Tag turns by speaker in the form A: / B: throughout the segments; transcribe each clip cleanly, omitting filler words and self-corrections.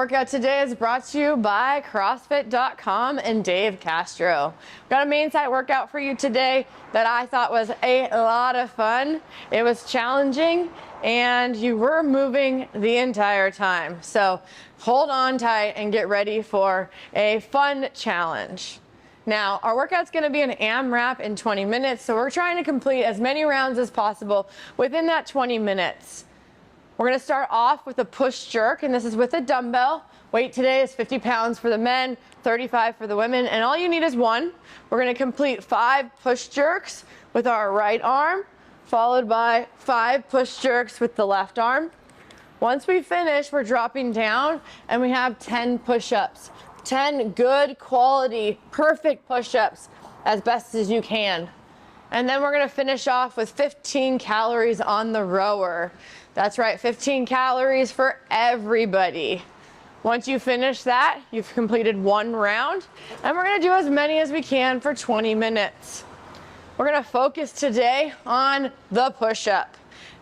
A: workout today is brought to you by CrossFit.com and Dave Castro. Got a Mainsite workout for you today that I thought was a lot of fun. It was challenging and you were moving the entire time. So hold on tight and get ready for a fun challenge. Now, our workout's gonna be an AMRAP in 20 minutes, so we're trying to complete as many rounds as possible within that 20 minutes. We're gonna start off with a push jerk, and this is with a dumbbell. Weight today is 50 pounds for the men, 35 for the women, and all you need is one. We're gonna complete 5 push jerks with our right arm, followed by 5 push jerks with the left arm. Once we finish, we're dropping down, and we have 10 push-ups. 10 good quality, perfect push-ups as best as you can. And then we're gonna finish off with 15 calories on the rower. That's right, 15 calories for everybody. Once you finish that, you've completed 1 round, and we're gonna do as many as we can for 20 minutes. We're gonna focus today on the push-up.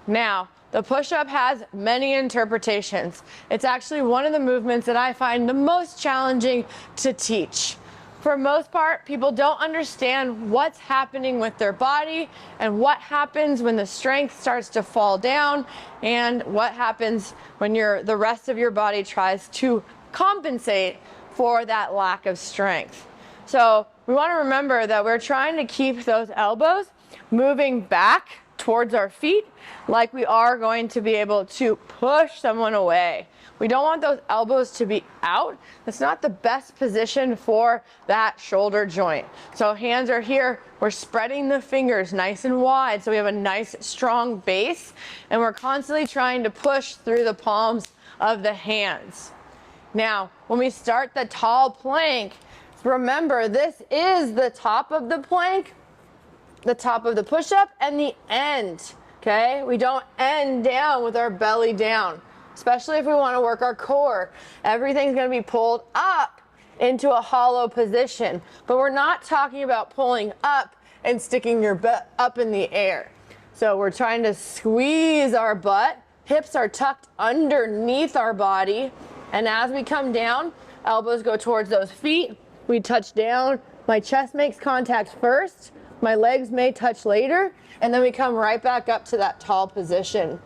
A: Now, the push-up has many interpretations. It's actually one of the movements that I find the most challenging to teach. For most part, people don't understand what's happening with their body and what happens when the strength starts to fall down and what happens when the rest of your body tries to compensate for that lack of strength. So we want to remember that we're trying to keep those elbows moving back towards our feet like we are going to be able to push someone away. We don't want those elbows to be out. That's not the best position for that shoulder joint. So hands are here. We're spreading the fingers nice and wide so we have a nice strong base, and we're constantly trying to push through the palms of the hands. Now, when we start the tall plank, remember this is the top of the plank, the top of the push-up, and the end, okay? We don't end down with our belly down, especially if we want to work our core. Everything's going to be pulled up into a hollow position, but we're not talking about pulling up and sticking your butt up in the air. So we're trying to squeeze our butt. Hips are tucked underneath our body, and as we come down, elbows go towards those feet. We touch down. My chest makes contact first. My legs may touch later, and then we come right back up to that tall position.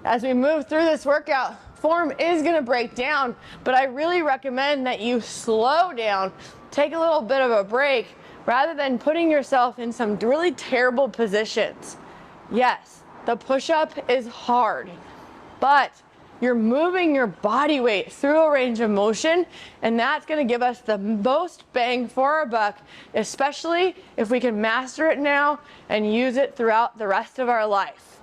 A: As we move through this workout, form is gonna break down, but I really recommend that you slow down, take a little bit of a break, rather than putting yourself in some really terrible positions. Yes, the push-up is hard, but you're moving your body weight through a range of motion, and that's gonna give us the most bang for our buck, especially if we can master it now and use it throughout the rest of our life.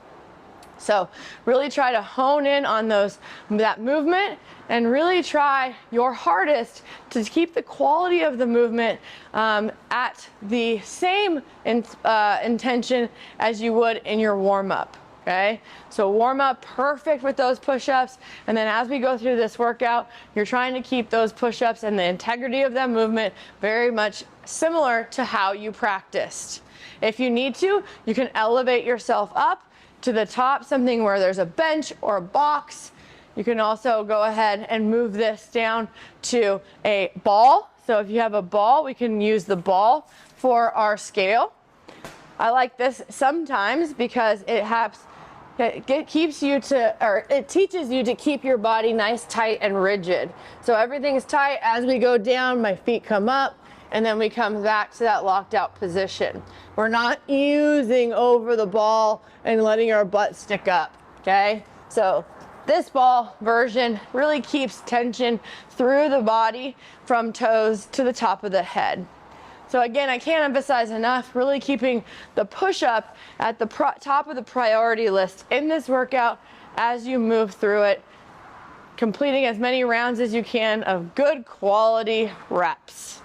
A: So really try to hone in on that movement and really try your hardest to keep the quality of the movement at the same intention as you would in your warm-up. Okay, so warm up perfect with those push-ups, and then as we go through this workout, you're trying to keep those push-ups and the integrity of that movement very much similar to how you practiced. If you need to, you can elevate yourself up to the top, something where there's a bench or a box. You can also go ahead and move this down to a ball. So if you have a ball, we can use the ball for our scale. I like this sometimes because it teaches you to keep your body nice, tight, and rigid. So everything's tight. As we go down, my feet come up, and then we come back to that locked out position. We're not using over the ball and letting our butt stick up, okay? So this ball version really keeps tension through the body from toes to the top of the head. So again, I can't emphasize enough, really keeping the push-up at the top of the priority list in this workout as you move through it, completing as many rounds as you can of good quality reps.